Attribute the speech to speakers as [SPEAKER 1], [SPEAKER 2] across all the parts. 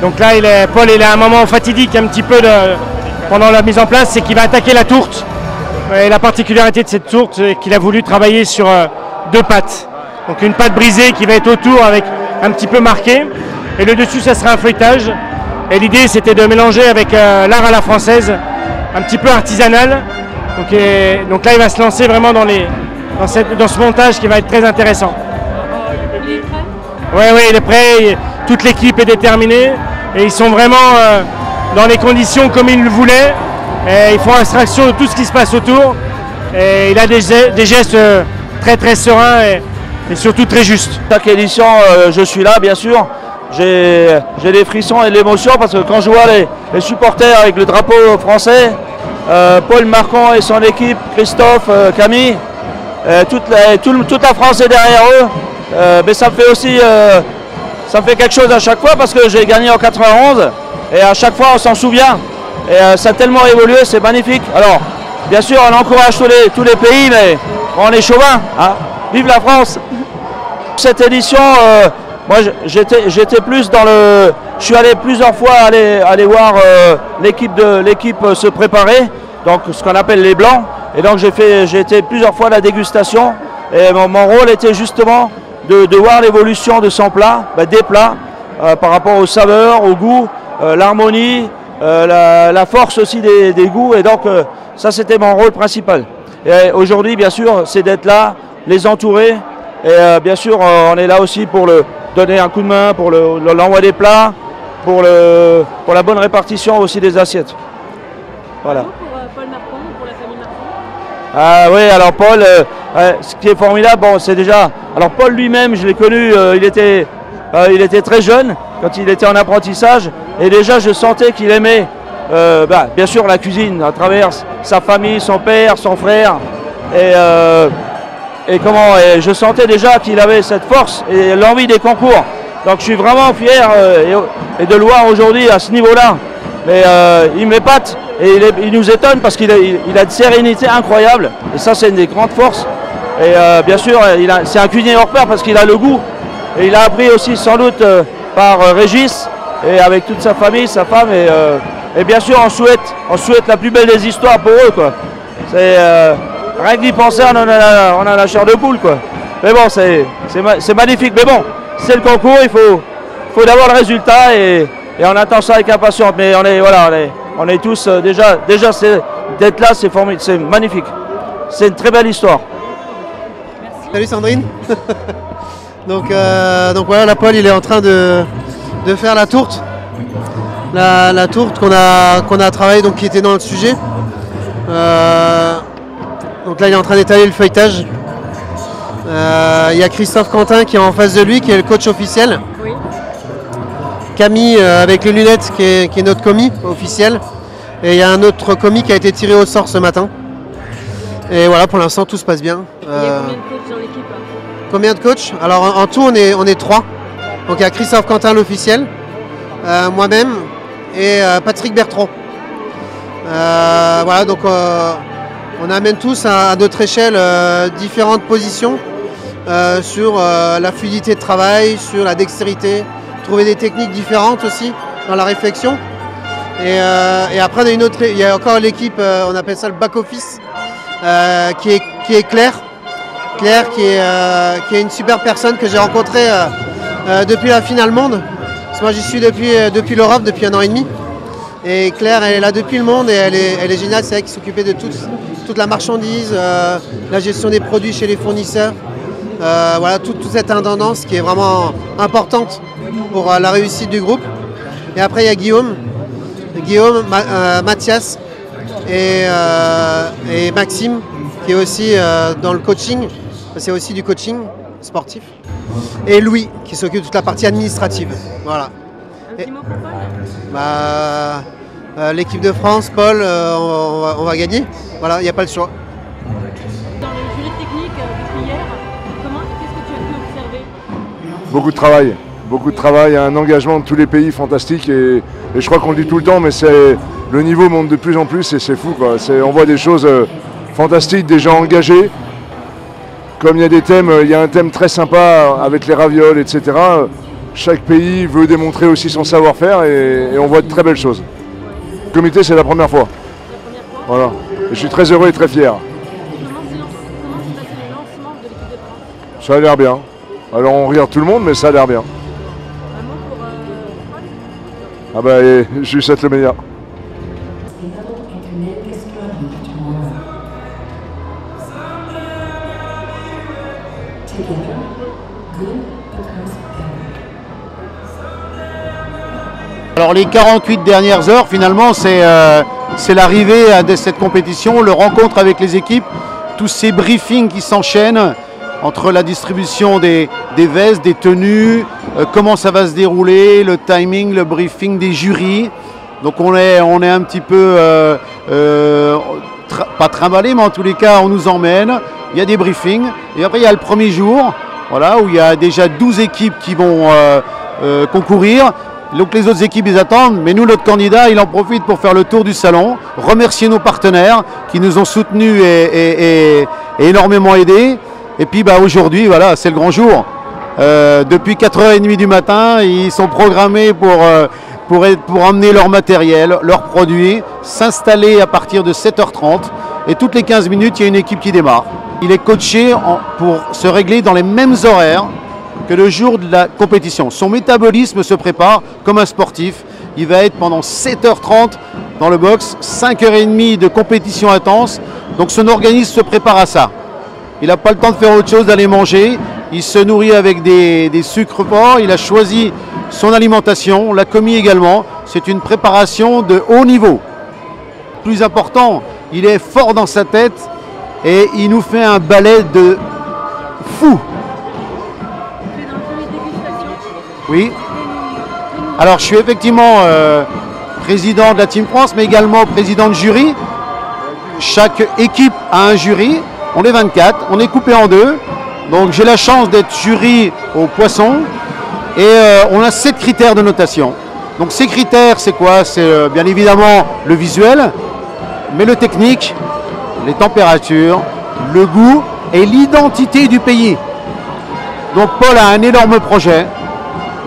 [SPEAKER 1] Donc là, Paul il a un moment fatidique un petit peu pendant la mise en place, c'est qu'il va attaquer la tourte. Et la particularité de cette tourte, c'est qu'il a voulu travailler sur 2 pâtes. Donc une pâte brisée qui va être autour avec un petit peu marqué. Et le dessus, ça sera un feuilletage. Et l'idée, c'était de mélanger avec l'art à la française, un petit peu artisanal. Donc là, il va se lancer vraiment dans ce montage qui va être très intéressant.
[SPEAKER 2] Il est prêt ?
[SPEAKER 1] Oui, il est prêt. Toute l'équipe est déterminée. Et ils sont vraiment dans les conditions comme ils le voulaient. Et ils font abstraction de tout ce qui se passe autour. Et il a des gestes très très sereins et surtout très justes.
[SPEAKER 3] Chaque édition, je suis là, bien sûr. J'ai des frissons et de l'émotion parce que quand je vois les supporters avec le drapeau français, Paul Marcon et son équipe, Christophe, Camille, toute la France est derrière eux. Mais ça me fait aussi ça me fait quelque chose à chaque fois parce que j'ai gagné en 91 et à chaque fois on s'en souvient. Et ça a tellement évolué, c'est magnifique. Alors, bien sûr, on encourage tous les pays, mais on est chauvin. Hein. Vive la France! Cette édition, moi j'étais plus dans le... Je suis allé plusieurs fois aller voir l'équipe se préparer, donc ce qu'on appelle les blancs. Et donc j'ai été plusieurs fois à la dégustation. Et mon rôle était justement de voir l'évolution de son plat, des plats, par rapport aux saveurs, au goût, l'harmonie, la force aussi des goûts. Et donc ça c'était mon rôle principal. Et aujourd'hui bien sûr c'est d'être là, les entourer. Et bien sûr on est là aussi pour donner un coup de main, pour l'envoi des plats, pour la bonne répartition aussi des assiettes. Voilà.
[SPEAKER 2] Pour Paul Marcon, pour la famille Marcon.
[SPEAKER 3] Ah oui, alors Paul, ce qui est formidable, bon, c'est déjà... Alors Paul lui-même, je l'ai connu, il était très jeune, quand il était en apprentissage, et déjà je sentais qu'il aimait, bien sûr, la cuisine, à travers sa famille, son père, son frère, et je sentais déjà qu'il avait cette force et l'envie des concours. Donc je suis vraiment fier et de le voir aujourd'hui à ce niveau-là. Mais il m'épate et il nous étonne parce qu'il a une sérénité incroyable. Et ça, c'est une des grandes forces. Et bien sûr, c'est un cuisinier hors pair parce qu'il a le goût. Et il a appris aussi sans doute par Régis et avec toute sa famille, sa femme. Et bien sûr, on souhaite la plus belle des histoires pour eux, quoi. C'est rien que d'y penser, on a la chair de poule, quoi. Mais bon, c'est magnifique. Mais bon, c'est le concours, il faut d'abord le résultat et on attend ça avec impatience. Mais on est tous déjà d'être là, c'est formidable, c'est magnifique. C'est une très belle histoire.
[SPEAKER 2] Merci.
[SPEAKER 4] Salut Sandrine. donc voilà, la Paul il est en train de faire la tourte. La tourte qu'on a travaillé, donc qui était dans le sujet. Donc là il est en train d'étaler le feuilletage. Il y a Christophe Quentin qui est en face de lui, qui est le coach officiel.
[SPEAKER 2] Oui.
[SPEAKER 4] Camille avec les lunettes qui est notre commis officiel. Et il y a un autre commis qui a été tiré au sort ce matin. Et voilà, pour l'instant tout se passe bien.
[SPEAKER 2] Il y a combien de coachs dans l'équipe?
[SPEAKER 4] Combien de coachs? Alors en tout on est 3. Donc il y a Christophe Quentin l'officiel, moi-même et Patrick Bertrand. Voilà, donc on amène tous à notre échelle différentes positions sur la fluidité de travail, sur la dextérité, trouver des techniques différentes aussi dans la réflexion. Et après il y a encore l'équipe, on appelle ça le back-office, qui est Claire. Claire qui est une super personne que j'ai rencontrée depuis la finale monde. Parce que moi j'y suis depuis l'Europe, depuis 1 an et demi. Et Claire elle est là depuis le monde et elle est géniale, c'est elle qui s'occupait de toute la marchandise, la gestion des produits chez les fournisseurs. Voilà, toute cette intendance qui est vraiment importante pour la réussite du groupe. Et après il y a Guillaume, Mathias et Maxime qui est aussi dans le coaching, c'est aussi du coaching sportif. Et Louis qui s'occupe de toute la partie administrative. Voilà.
[SPEAKER 2] Un petit mot pour Paul?
[SPEAKER 4] L'équipe de France, Paul, on va gagner. Voilà, il n'y a pas le choix.
[SPEAKER 2] Dans le jury technique depuis hier, qu'est-ce que tu as pu observer?
[SPEAKER 5] Beaucoup de travail, un engagement de tous les pays fantastique et je crois qu'on le dit tout le temps, mais le niveau monte de plus en plus et c'est fou, quoi. On voit des choses fantastiques, des gens engagés. Comme il y a des thèmes, il y a un thème très sympa avec les ravioles, etc. chaque pays veut démontrer aussi son savoir-faire et on voit de très belles choses. Le comité, c'est la première fois. Voilà. Et je suis très heureux et très fier.
[SPEAKER 2] Comment s'est passé le lancement de l'équipe de France?
[SPEAKER 5] Ça a l'air bien. Alors on regarde tout le monde, mais ça a l'air bien.
[SPEAKER 2] Un mot pour Paul?
[SPEAKER 5] Ah bah, et je lui souhaite le meilleur.
[SPEAKER 6] Alors les 48 dernières heures, finalement, c'est l'arrivée de cette compétition, le rencontre avec les équipes, tous ces briefings qui s'enchaînent entre la distribution des vestes, des tenues, comment ça va se dérouler, le timing, le briefing des jurys. Donc on est un petit peu, pas trimballé, mais en tous les cas, on nous emmène. Il y a des briefings. Et après, il y a le premier jour, voilà, où il y a déjà 12 équipes qui vont concourir. Donc les autres équipes les attendent, mais nous, notre candidat, il en profite pour faire le tour du salon, remercier nos partenaires qui nous ont soutenus et énormément aidés. Et puis aujourd'hui, voilà, c'est le grand jour. Depuis 4h30 du matin, ils sont programmés pour emmener leur matériel, leurs produits, s'installer à partir de 7h30. Et toutes les 15 minutes, il y a une équipe qui démarre. Il est coaché pour se régler dans les mêmes horaires que le jour de la compétition. Son métabolisme se prépare comme un sportif. Il va être pendant 7h30 dans le box, 5h30 de compétition intense. Donc son organisme se prépare à ça. Il n'a pas le temps de faire autre chose, d'aller manger. Il se nourrit avec des sucres forts. Il a choisi son alimentation, l'a commis également. C'est une préparation de haut niveau. Plus important, il est fort dans sa tête et il nous fait un ballet de fou. Oui. Alors je suis effectivement président de la Team France, mais également président de jury. Chaque équipe a un jury. On est 24, on est coupé en deux. Donc j'ai la chance d'être jury au poisson. Et on a 7 critères de notation. Donc ces critères, c'est quoi? C'est bien évidemment le visuel, mais le technique, les températures, le goût et l'identité du pays. Donc Paul a un énorme projet.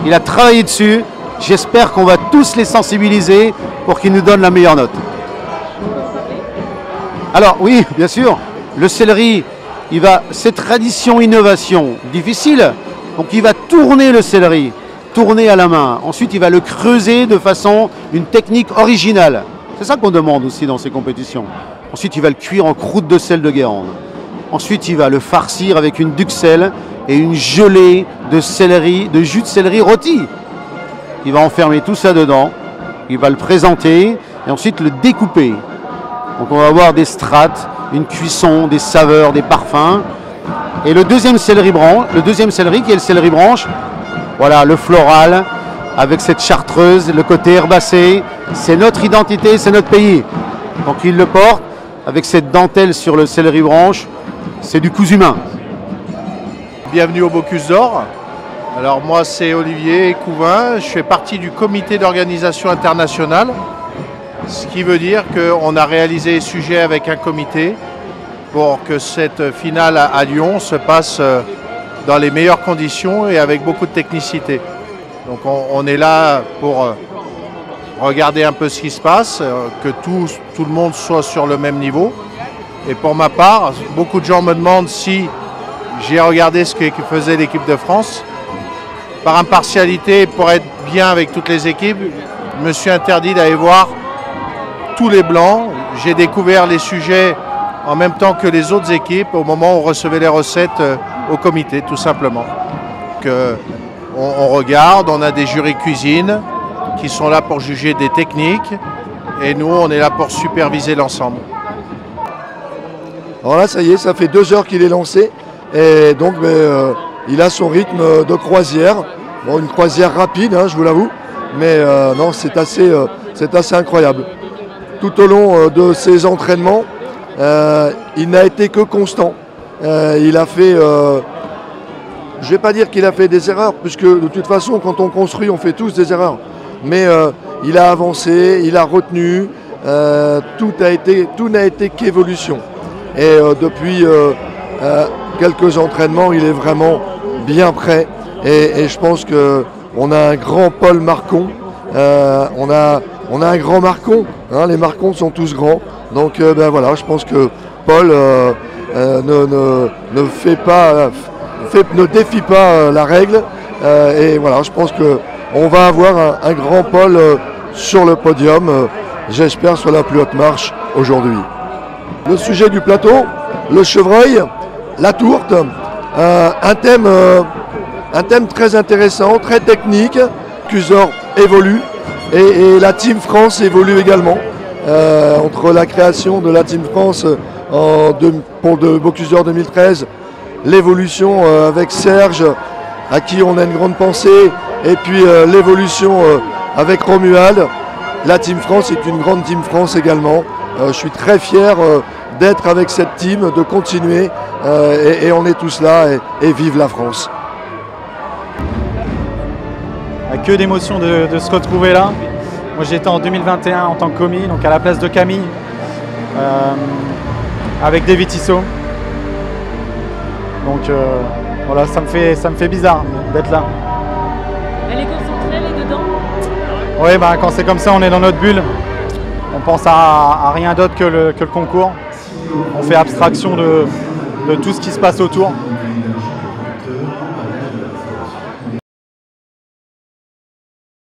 [SPEAKER 6] Il a travaillé dessus. J'espère qu'on va tous les sensibiliser pour qu'ils nous donnent la meilleure note. Alors oui, bien sûr, le céleri, c'est tradition innovation difficile. Donc il va tourner le céleri, tourner à la main. Ensuite, il va le creuser de façon, une technique originale. C'est ça qu'on demande aussi dans ces compétitions. Ensuite, il va le cuire en croûte de sel de Guérande. Ensuite, il va le farcir avec une duxelle et une gelée de céleri, de jus de céleri rôti. Il va enfermer tout ça dedans, il va le présenter et ensuite le découper. Donc on va avoir des strates, une cuisson, des saveurs, des parfums. Et le deuxième céleri qui est le céleri branche, voilà, le floral, avec cette chartreuse, le côté herbacé, c'est notre identité, c'est notre pays. Donc il le porte avec cette dentelle sur le céleri branche, c'est du cousu main.
[SPEAKER 7] Bienvenue au Bocuse d'Or. Alors moi c'est Olivier Couvin, je fais partie du comité d'organisation internationale, ce qui veut dire qu'on a réalisé les sujets avec un comité pour que cette finale à Lyon se passe dans les meilleures conditions et avec beaucoup de technicité. Donc on est là pour regarder un peu ce qui se passe, que tout le monde soit sur le même niveau. Et pour ma part, beaucoup de gens me demandent si j'ai regardé ce que faisait l'équipe de France. Par impartialité, pour être bien avec toutes les équipes, je me suis interdit d'aller voir tous les blancs. J'ai découvert les sujets en même temps que les autres équipes au moment où on recevait les recettes au comité, tout simplement. On regarde, on a des jurys cuisine qui sont là pour juger des techniques et nous, on est là pour superviser l'ensemble.
[SPEAKER 8] Alors là, ça y est, ça fait 2 heures qu'il est lancé et donc il a son rythme de croisière. Bon, une croisière rapide, hein, je vous l'avoue, mais non, c'est assez incroyable. Tout au long de ses entraînements, il n'a été que constant. Il a fait, je ne vais pas dire qu'il a fait des erreurs, puisque de toute façon, quand on construit, on fait tous des erreurs. Mais il a avancé, il a retenu, tout n'a été qu'évolution. Et depuis quelques entraînements, il est vraiment bien prêt. Et je pense on a un grand Paul Marcon, on a un grand Marcon, hein, les Marcons sont tous grands. Donc ben voilà, je pense que Paul ne défie pas la règle. Et voilà, je pense qu'on va avoir un grand Paul sur le podium, j'espère sur la plus haute marche aujourd'hui. Le sujet du plateau, le chevreuil, la tourte, un thème très intéressant, très technique. Cusor évolue et la Team France évolue également. Entre la création de la Team France pour le Bocuse d'Or 2013, l'évolution avec Serge, à qui on a une grande pensée, et puis l'évolution avec Romuald. La Team France est une grande Team France également. Je suis très fier d'être avec cette team, de continuer, et on est tous là, et vive la France.
[SPEAKER 9] Que d'émotion de se retrouver là. Moi j'étais en 2021 en tant que commis, donc à la place de Camille, avec David Tissot. Donc voilà, ça me fait bizarre d'être là.
[SPEAKER 2] Elle est concentrée, elle est dedans?
[SPEAKER 9] Oui, bah, quand c'est comme ça, on est dans notre bulle. On pense à rien d'autre que le concours. On fait abstraction de tout ce qui se passe autour.